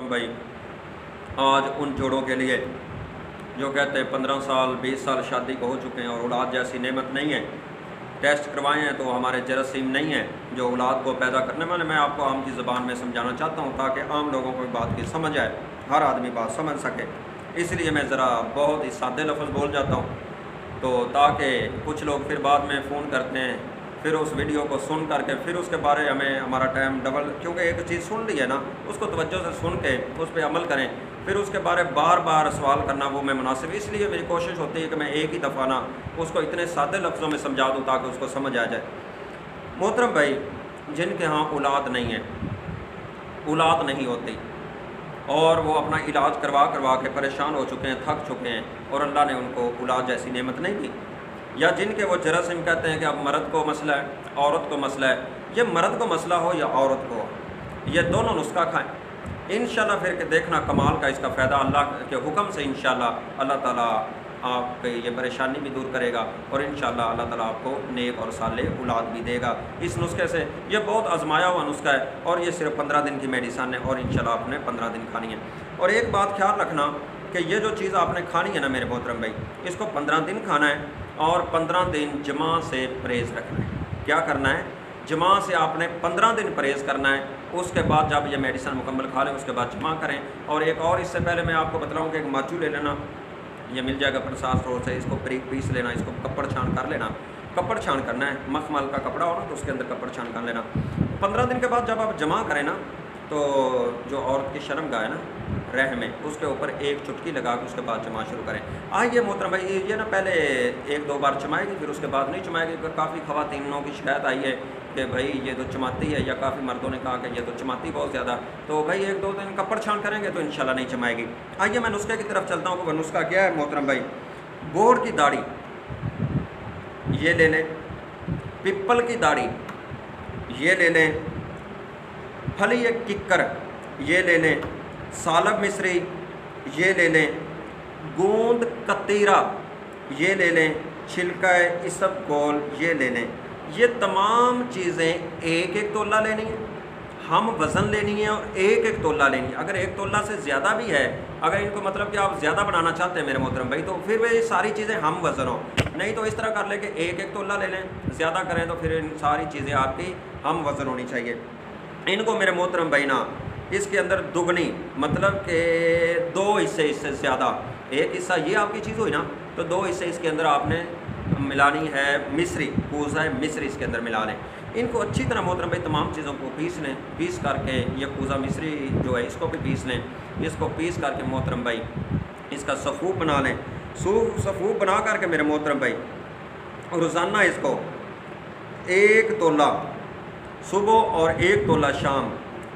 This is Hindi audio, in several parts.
मोहतरम भाई, आज उन जोड़ों के लिए जो कहते हैं 15 साल 20 साल शादी को हो चुके हैं और औलाद जैसी नेमत नहीं है, टेस्ट करवाए हैं तो हमारे जरासीम नहीं है जो औलाद को पैदा करने वाले। मैं आपको आम की ज़बान में समझाना चाहता हूँ ताकि आम लोगों को बात की समझ आए, हर आदमी बात समझ सके। इसलिए मैं ज़रा बहुत ही सादे लफ्ज़ बोल जाता हूँ, तो ताकि कुछ लोग फिर बाद में फ़ोन करते हैं, फिर उस वीडियो को सुन करके फिर उसके बारे हमें हमारा टाइम डबल, क्योंकि एक चीज़ सुन ली है ना, उसको तवज्जो से सुन के उस पर अमल करें, फिर उसके बारे बार बार सवाल करना वो मैं मुनासिब। इसलिए मेरी कोशिश होती है कि मैं एक ही दफ़ा ना उसको इतने सादे लफ्ज़ों में समझा दूँ ताकि उसको समझ आ जाए। मोहतरम भाई, जिनके यहाँ औलाद नहीं है, औलाद नहीं होती और वो अपना इलाज करवा करवा के परेशान हो चुके हैं, थक चुके हैं और अल्लाह ने उनको औलाद जैसी नेमत नहीं दी, या जिनके वो जरासीम कहते हैं कि अब मर्द को मसला है, औरत को मसला है, ये मर्द को मसला हो या औरत को, ये दोनों नुस्खा खाएं इंशाल्लाह, फिर के देखना कमाल का इसका फ़ायदा अल्लाह के हुक्म से इंशाल्लाह अल्लाह ताला आपके ये परेशानी भी दूर करेगा और इंशाल्लाह अल्लाह ताला आपको नेक और सालेह औलाद भी देगा इस नुस्खे से। ये बहुत आजमाया हुआ नुस्खा है और ये सिर्फ 15 दिन की मेडिसन है और इंशाल्लाह आपने 15 दिन खानी है। और एक बात ख्याल रखना कि ये जो चीज़ आपने खानी है ना मेरे मोहतरम भाई, इसको 15 दिन खाना है और 15 दिन जमा से परहेज़ रखना है। क्या करना है? जमा से आपने 15 दिन परहेज़ करना है। उसके बाद जब ये मेडिसन मुकम्मल खा लें उसके बाद जमा करें। और एक और इससे पहले मैं आपको बताऊँ कि एक माचू ले लेना, ये मिल जाएगा प्रसाद स्टोर से, इसको बारीक पीस लेना, इसको कपड़ छान कर लेना। कपड़ छान करना है, मखमल का कपड़ा हो ना तो उसके अंदर कपड़ छान कर लेना। 15 दिन के बाद जब आप जमा करें ना, तो जो औरत की शर्मगाह है ना, रह में, उसके ऊपर एक चुटकी लगा के उसके बाद जमा शुरू करें। आइए मोहतरम भाई, ये ना पहले 1-2 बार चमाएगी, फिर उसके बाद नहीं चमाएगी। काफ़ी ख़वातीनों की शिकायत आई है कि भाई ये तो चमाती है, या काफ़ी मर्दों ने कहा कि ये तो चमाती बहुत ज़्यादा, तो भाई 1-2 दिन कपड़ छान करेंगे तो इंशाल्लाह नहीं चमाएगी। आइए मैं नुस्खे की तरफ चलता हूँ। वो नुस्खा क्या है मोहतरम भाई? गोड़ की दाढ़ी ये ले लें, पिपल की दाढ़ी ये ले लें, फली एक किक्कर ये ले लें, सालब मिश्री ये ले लें, गोंद कतीरा ये ले लें, छिलका इसबगोल ये ले लें। ये तमाम चीज़ें एक एक तोला लेनी है, हम वज़न लेनी है और एक एक तोला लेनी है। अगर एक तोला से ज़्यादा भी है, अगर इनको मतलब कि आप ज़्यादा बनाना चाहते हैं मेरे मोहतरम भाई, तो फिर वे सारी चीज़ें हम वज़न हो, नहीं तो इस तरह कर ले कि एक एक तोला ले लें। ज़्यादा करें तो फिर इन सारी चीज़ें आपकी हम वज़न होनी चाहिए। इनको मेरे मोहतरम भाई ना इसके अंदर दुगनी, मतलब कि 2 हिस्से, इससे ज़्यादा, एक हिस्सा ये आपकी चीज़ हुई ना, तो 2 हिस्से इसके अंदर आपने मिलानी है मिश्री, कूज़ा है मिश्री इसके अंदर मिला लें। इनको अच्छी तरह मोहतरम भाई तमाम चीज़ों को पीस लें, पीस करके ये कूज़ा मिश्री जो है इसको भी पीस लें। इसको पीस करके मोहतरम भाई इसका सफ़ूफ बना लें। सफ़ूफ बना करके मेरे मोहतरम भाई रोज़ाना इसको 1 तोला सुबह और 1 तोला शाम,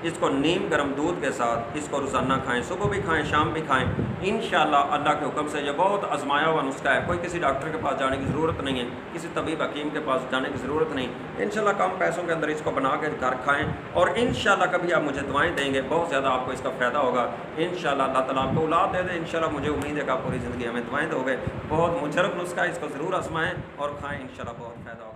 इसको नीम गर्म दूध के साथ इसको रोज़ाना खाएं। सुबह भी खाएं, शाम भी खाएं। इंशाल्लाह अल्लाह के हुक्म से ये बहुत आजमाया हुआ नुस्खा है। कोई किसी डॉक्टर के पास जाने की ज़रूरत नहीं है, किसी तबीब हकीम के पास जाने की ज़रूरत नहीं। इंशाल्लाह कम पैसों के अंदर इसको बना के घर खाएं और इंशाल्लाह कभी आप मुझे दुआएं देंगे, बहुत ज़्यादा आपको इसका फ़ायदा होगा। इंशाल्लाह अल्लाह ताला आपको औलाद दे दे। इंशाल्लाह मुझे उम्मीद है कि आप पूरी ज़िंदगी हमें दुआएं दोगे। बहुत मुजरब नुस्खा है, इसको ज़रूर आजमाएँ और खाएँ, इंशाल्लाह बहुत फ़ायदा होगा।